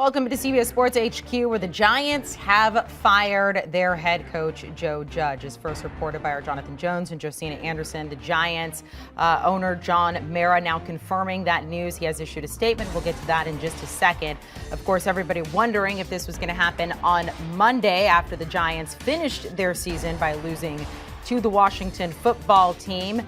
Welcome to CBS Sports HQ, where the Giants have fired their head coach, Joe Judge. As first reported by our Jonathan Jones and Josina Anderson, the Giants owner, John Mara, now confirming that news. He has issued a statement. We'll get to that in just a second. Of course, everybody wondering if this was going to happen on Monday after the Giants finished their season by losing to the Washington football team.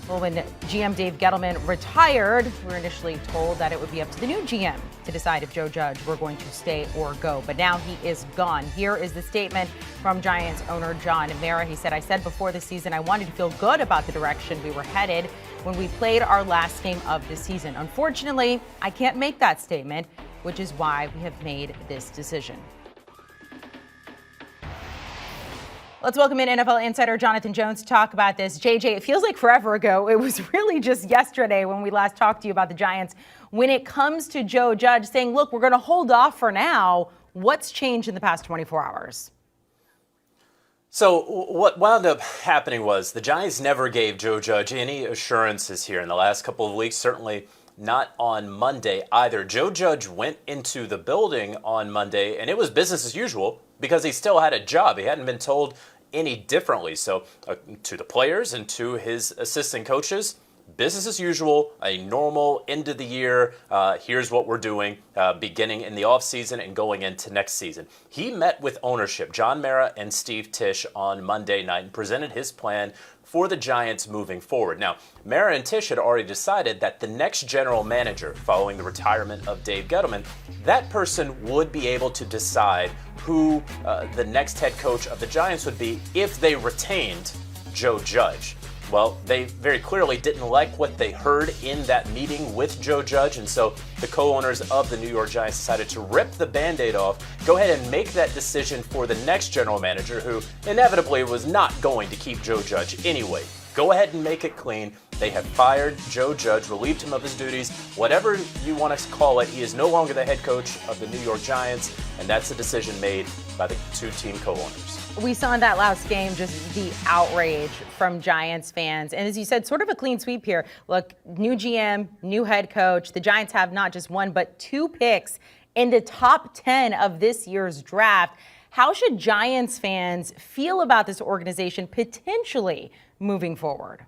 Well, when GM Dave Kellerman retired, we were initially told that it would be up to the new GM to decide if Joe Judge were going to stay or go. But now he is gone. Here is the statement from Giants owner John Mara. He said, "I said before the season I wanted to feel good about the direction we were headed when we played our last game of the season. Unfortunately, I can't make that statement, which is why we have made this decision." Let's welcome in NFL insider Jonathan Jones to talk about this. JJ, it feels like forever ago. It was really just yesterday when we last talked to you about the Giants. When it comes to Joe Judge saying, look, we're going to hold off for now, what's changed in the past 24 hours? So what wound up happening was the Giants never gave Joe Judge any assurances here in the last couple of weeks, certainly not on Monday either. Joe Judge went into the building on Monday, and it was business as usual because he still had a job. He hadn't been told any differently. So to the players and to his assistant coaches, business as usual, a normal end of the year. Here's what we're doing beginning in the offseason and going into next season. He met with ownership, John Mara and Steve Tisch, on Monday night and presented his plan for the Giants moving forward. Now, Mara and Tisch had already decided that the next general manager, following the retirement of Dave Gettleman, that person would be able to decide who the next head coach of the Giants would be if they retained Joe Judge. Well, they very clearly didn't like what they heard in that meeting with Joe Judge, and so the co-owners of the New York Giants decided to rip the Band-Aid off, go ahead and make that decision for the next general manager, who inevitably was not going to keep Joe Judge anyway. Go ahead and make it clean. They have fired Joe Judge, relieved him of his duties. Whatever you want to call it, he is no longer the head coach of the New York Giants, and that's a decision made by the two-team co-owners. We saw in that last game just the outrage from Giants fans. And as you said, sort of a clean sweep here. Look, new GM, new head coach. The Giants have not just one, but two picks in the top 10 of this year's draft. How should Giants fans feel about this organization potentially moving forward?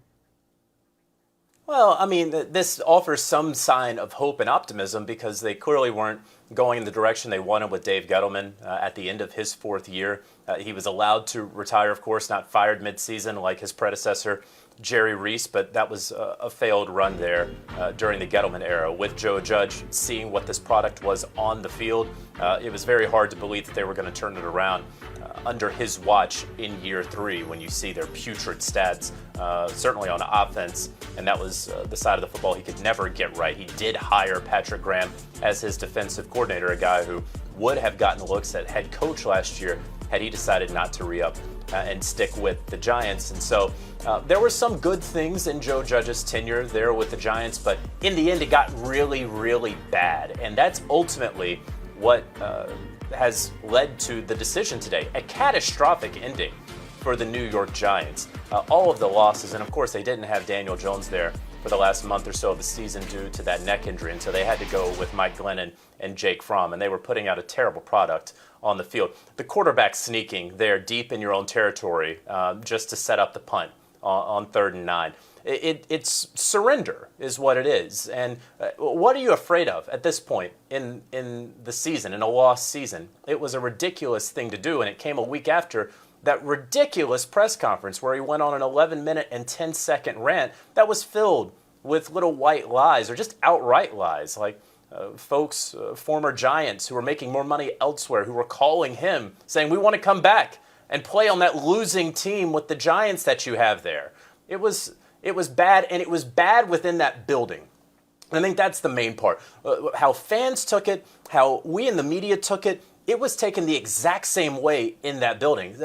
Well, I mean, this offers some sign of hope and optimism because they clearly weren't going in the direction they wanted with Dave Gettleman at the end of his fourth year. He was allowed to retire, of course, not fired midseason like his predecessor, Jerry Reese, but that was a failed run there during the Gettleman era. With Joe Judge seeing what this product was on the field, it was very hard to believe that they were going to turn it around under his watch in year three when you see their putrid stats, certainly on offense, and that was the side of the football he could never get right. He did hire Patrick Graham as his defensive coordinator, a guy who would have gotten looks at head coach last year had he decided not to re-up and stick with the Giants. And so there were some good things in Joe Judge's tenure there with the Giants, but in the end it got really, really bad. And that's ultimately what has led to the decision today, a catastrophic ending for the New York Giants. All of the losses, and of course they didn't have Daniel Jones there for the last month or so of the season due to that neck injury, and so they had to go with Mike Glennon and Jake Fromm, and they were putting out a terrible product on the field. The quarterback sneaking there deep in your own territory just to set up the punt on 3rd and 9. It's surrender is what it is. And what are you afraid of at this point in the season, in a lost season? It was a ridiculous thing to do, and it came a week after that ridiculous press conference where he went on an 11-minute and 10-second rant that was filled with little white lies or just outright lies, like folks, former Giants who were making more money elsewhere, who were calling him saying, we want to come back and play on that losing team with the Giants that you have there. It was bad, and it was bad within that building. And I think that's the main part. How fans took it, how we in the media took it, it was taken the exact same way in that building.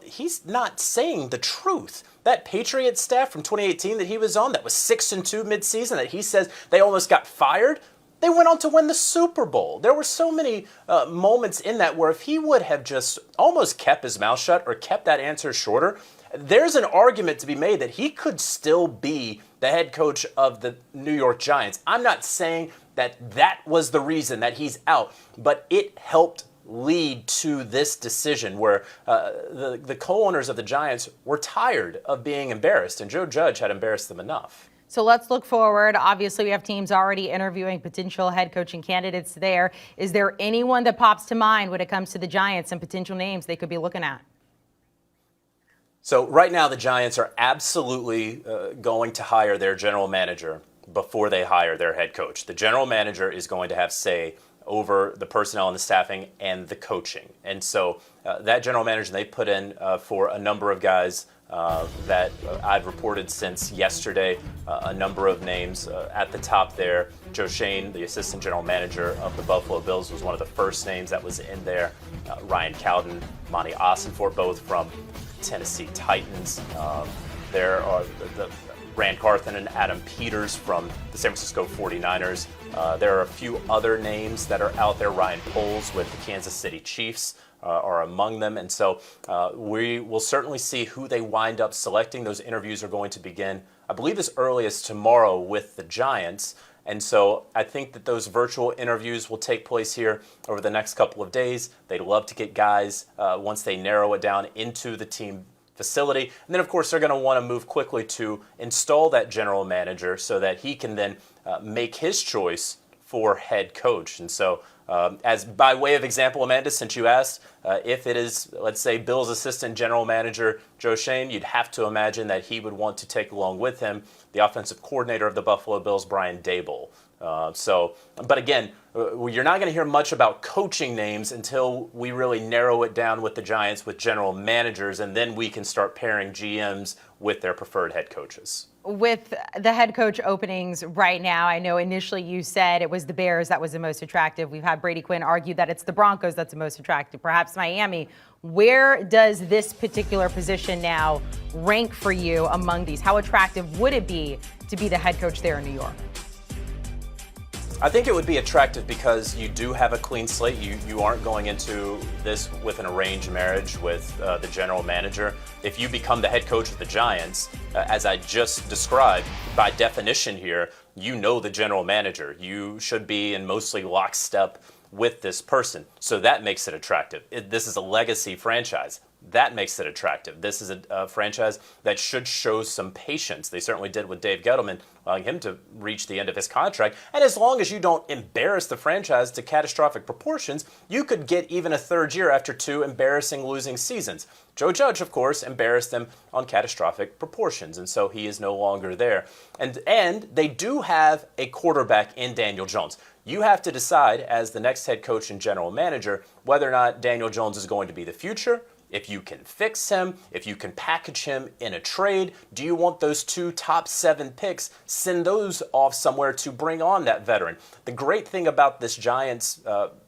He's not saying the truth. That Patriots staff from 2018 that he was on, that was 6-2 midseason, that he says they almost got fired, they went on to win the Super Bowl. There were so many moments in that where if he would have just almost kept his mouth shut or kept that answer shorter, there's an argument to be made that he could still be the head coach of the New York Giants. I'm not saying that was the reason that he's out. But it helped lead to this decision where the co-owners of the Giants were tired of being embarrassed, and Joe Judge had embarrassed them enough. So let's look forward. Obviously, we have teams already interviewing potential head coaching candidates there. Is there anyone that pops to mind when it comes to the Giants and potential names they could be looking at? So right now, the Giants are absolutely going to hire their general manager before they hire their head coach. The general manager is going to have say over the personnel and the staffing and the coaching. And so that general manager they put in for a number of guys that I've reported since yesterday, a number of names at the top there. Joe Schoen, the assistant general manager of the Buffalo Bills, was one of the first names that was in there. Ryan Cowden, Monty Ossenfort, both from Tennessee Titans. There are the Rand Carthen and Adam Peters from the San Francisco 49ers. There are a few other names that are out there. Ryan Poles with the Kansas City Chiefs are among them. And so we will certainly see who they wind up selecting. Those interviews are going to begin, I believe, as early as tomorrow with the Giants. And so I think that those virtual interviews will take place here over the next couple of days. They'd love to get guys, once they narrow it down, into the team facility. And then, of course, they're going to want to move quickly to install that general manager so that he can then make his choice for head coach. And so as by way of example, Amanda, since you asked, if it is, let's say, Bill's assistant general manager, Joe Schoen, you'd have to imagine that he would want to take along with him the offensive coordinator of the Buffalo Bills, Brian Daboll. But again, you're not going to hear much about coaching names until we really narrow it down with the Giants, with general managers, and then we can start pairing GMs with their preferred head coaches. With the head coach openings right now, I know initially you said it was the Bears that was the most attractive. We've had Brady Quinn argue that it's the Broncos that's the most attractive, perhaps Miami. Where does this particular position now rank for you among these? How attractive would it be to be the head coach there in New York? I think it would be attractive because you do have a clean slate. You aren't going into this with an arranged marriage with the general manager. If you become the head coach of the Giants, as I just described, by definition here, you know the general manager. You should be in mostly lockstep with this person. So that makes it attractive. This is a legacy franchise. That makes it attractive. This is a franchise that should show some patience. They certainly did with Dave Gettleman, allowing him to reach the end of his contract. And as long as you don't embarrass the franchise to catastrophic proportions, you could get even a third year after 2 embarrassing losing seasons. Joe Judge, of course, embarrassed them on catastrophic proportions, and so he is no longer there. And they do have a quarterback in Daniel Jones. You have to decide, as the next head coach and general manager, whether or not Daniel Jones is going to be the future. If you can fix him, if you can package him in a trade, do you want those 2 top 7 picks, send those off somewhere to bring on that veteran? The great thing about this Giants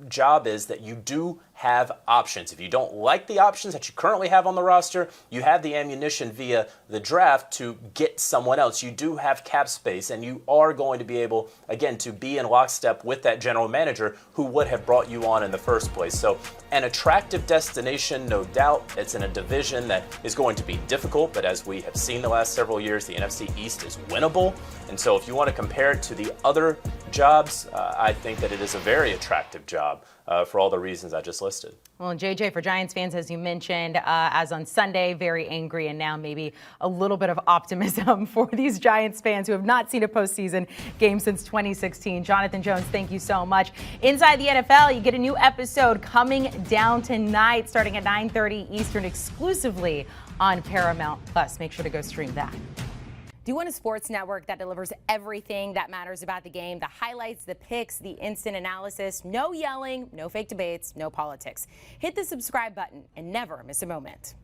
job is that you do have options. If you don't like the options that you currently have on the roster, you have the ammunition via the draft to get someone else. You do have cap space, and you are going to be able, again, to be in lockstep with that general manager who would have brought you on in the first place. So an attractive destination, no doubt. It's in a division that is going to be difficult, but as we have seen the last several years, the NFC East is winnable. And so if you want to compare it to the other jobs, I think that it is a very attractive job for all the reasons I just listed. Well, JJ, for Giants fans, as you mentioned, as on Sunday, very angry, and now maybe a little bit of optimism for these Giants fans who have not seen a postseason game since 2016. Jonathan Jones, thank you so much. Inside the NFL, you get a new episode coming down tonight, starting at 9:30 Eastern, exclusively on Paramount Plus. Make sure to go stream that. Do you want a sports network that delivers everything that matters about the game? The highlights, the picks, the instant analysis, no yelling, no fake debates, no politics. Hit the subscribe button and never miss a moment.